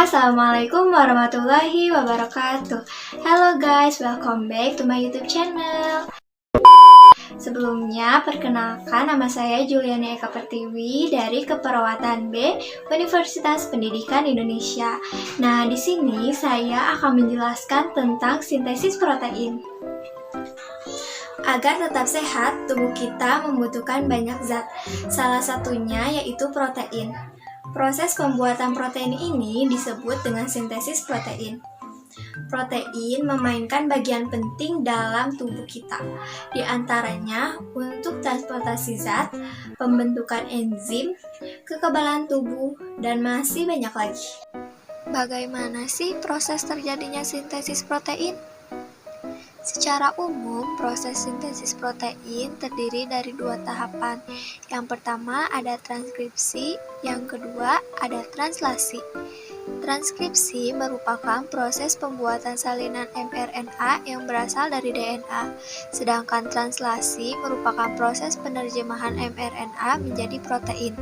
Assalamualaikum warahmatullahi wabarakatuh. Hello guys, welcome back to my YouTube channel. Sebelumnya, perkenalkan nama saya Juliani Eka Pertiwi dari Keperawatan B, Universitas Pendidikan Indonesia. Nah, di sini saya akan menjelaskan tentang sintesis protein. Agar tetap sehat, tubuh kita membutuhkan banyak zat. Salah satunya yaitu protein. Proses pembuatan protein ini disebut dengan sintesis protein. Protein memainkan bagian penting dalam tubuh kita, di antaranya untuk transportasi zat, pembentukan enzim, kekebalan tubuh, dan masih banyak lagi. Bagaimana sih proses terjadinya sintesis protein? Secara umum, proses sintesis protein terdiri dari dua tahapan. Yang pertama ada transkripsi, yang kedua ada translasi. Transkripsi merupakan proses pembuatan salinan mRNA yang berasal dari DNA, sedangkan translasi merupakan proses penerjemahan mRNA menjadi protein.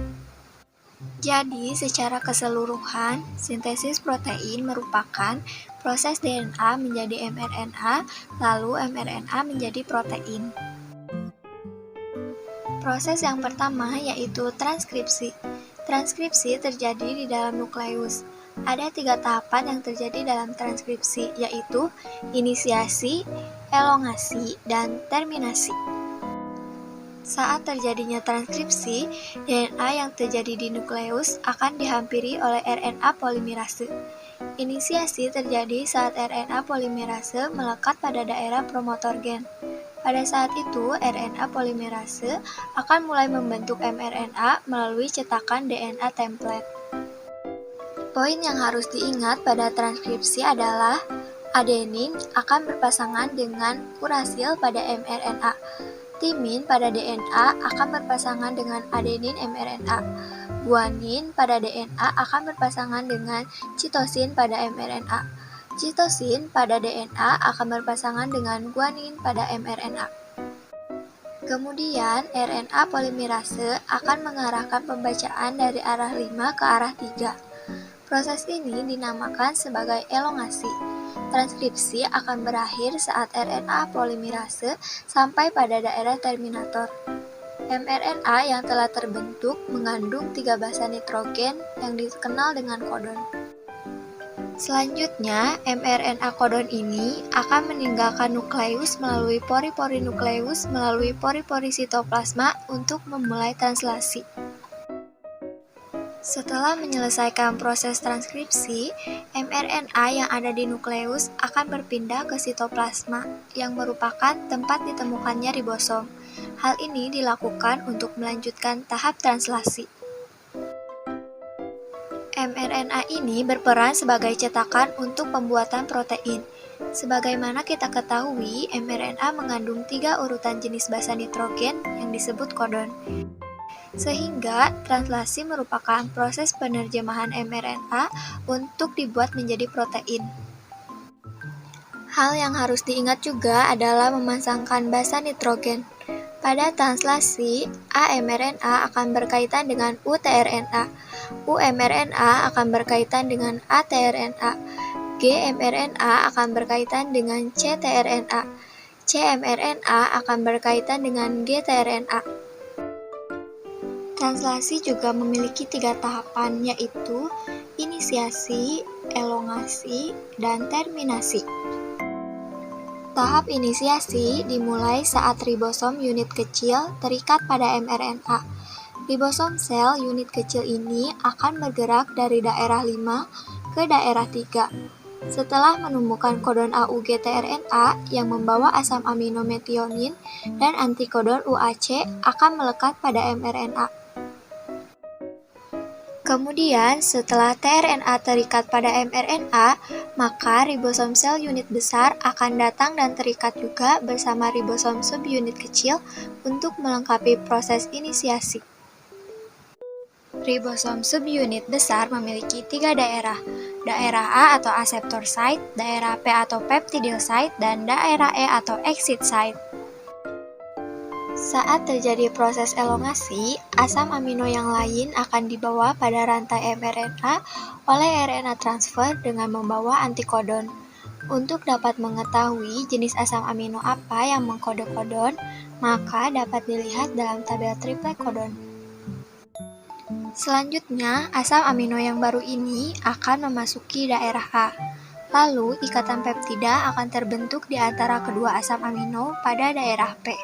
Jadi, secara keseluruhan, sintesis protein merupakan proses DNA menjadi mRNA, lalu mRNA menjadi protein. Proses yang pertama yaitu transkripsi. Transkripsi terjadi di dalam nukleus. Ada 3 tahapan yang terjadi dalam transkripsi, yaitu inisiasi, elongasi, dan terminasi. Saat terjadinya transkripsi, DNA yang terjadi di nukleus akan dihampiri oleh RNA polimerase. Inisiasi terjadi saat RNA polimerase melekat pada daerah promotor gen. Pada saat itu, RNA polimerase akan mulai membentuk mRNA melalui cetakan DNA template. Poin yang harus diingat pada transkripsi adalah adenin akan berpasangan dengan urasil pada mRNA. Timin pada DNA akan berpasangan dengan adenin mRNA. Guanin pada DNA akan berpasangan dengan citosin pada mRNA. Citosin pada DNA akan berpasangan dengan guanin pada mRNA. Kemudian, RNA polimerase akan mengarahkan pembacaan dari arah 5 ke arah 3. Proses ini dinamakan sebagai elongasi. Transkripsi akan berakhir saat RNA polimerase sampai pada daerah terminator. mRNA yang telah terbentuk mengandung 3 basa nitrogen yang dikenal dengan kodon. Selanjutnya, mRNA kodon ini akan meninggalkan nukleus melalui pori-pori nukleus melalui pori-pori sitoplasma untuk memulai translasi. Setelah menyelesaikan proses transkripsi, mRNA yang ada di nukleus akan berpindah ke sitoplasma, yang merupakan tempat ditemukannya ribosom. Hal ini dilakukan untuk melanjutkan tahap translasi. mRNA ini berperan sebagai cetakan untuk pembuatan protein. Sebagaimana kita ketahui, mRNA mengandung 3 urutan jenis basa nitrogen yang disebut kodon. Sehingga, translasi merupakan proses penerjemahan mRNA untuk dibuat menjadi protein. Hal yang harus diingat juga adalah memasangkan basa nitrogen. Pada translasi, amRNA akan berkaitan dengan uTRNA, umRNA akan berkaitan dengan aTRNA, gmRNA akan berkaitan dengan ctRNA, cmRNA akan berkaitan dengan gtRNA. Translasi juga memiliki 3 tahapan, yaitu inisiasi, elongasi, dan terminasi. Tahap inisiasi dimulai saat ribosom unit kecil terikat pada mRNA. Ribosom sel unit kecil ini akan bergerak dari daerah 5 ke daerah 3. Setelah menemukan kodon AUGTRNA yang membawa asam amino metionin dan antikodon UAC akan melekat pada mRNA. Kemudian, setelah tRNA terikat pada mRNA, maka ribosom sel unit besar akan datang dan terikat juga bersama ribosom subunit kecil untuk melengkapi proses inisiasi. Ribosom subunit besar memiliki 3 daerah, daerah A atau aseptor site, daerah P atau peptidyl site, dan daerah E atau exit site. Saat terjadi proses elongasi, asam amino yang lain akan dibawa pada rantai mRNA oleh RNA transfer dengan membawa antikodon. Untuk dapat mengetahui jenis asam amino apa yang mengkode kodon, maka dapat dilihat dalam tabel triplet kodon. Selanjutnya, asam amino yang baru ini akan memasuki daerah A. Lalu, ikatan peptida akan terbentuk di antara kedua asam amino pada daerah P.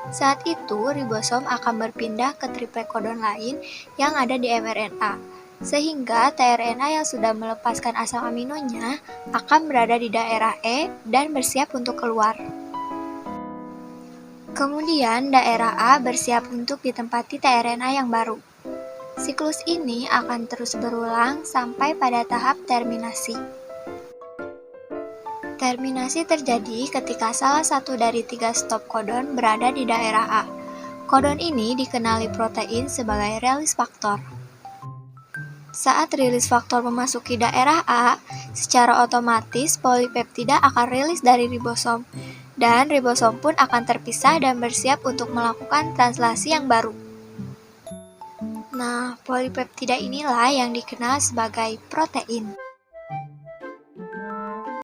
Saat itu, ribosom akan berpindah ke triplet kodon lain yang ada di mRNA, sehingga tRNA yang sudah melepaskan asam aminonya akan berada di daerah E dan bersiap untuk keluar. Kemudian, daerah A bersiap untuk ditempati tRNA yang baru. Siklus ini akan terus berulang sampai pada tahap terminasi. Terminasi terjadi ketika salah satu dari 3 stop kodon berada di daerah A. Kodon ini dikenali protein sebagai release faktor. Saat rilis faktor memasuki daerah A, secara otomatis polipeptida akan rilis dari ribosom, dan ribosom pun akan terpisah dan bersiap untuk melakukan translasi yang baru. Nah, polipeptida inilah yang dikenal sebagai protein.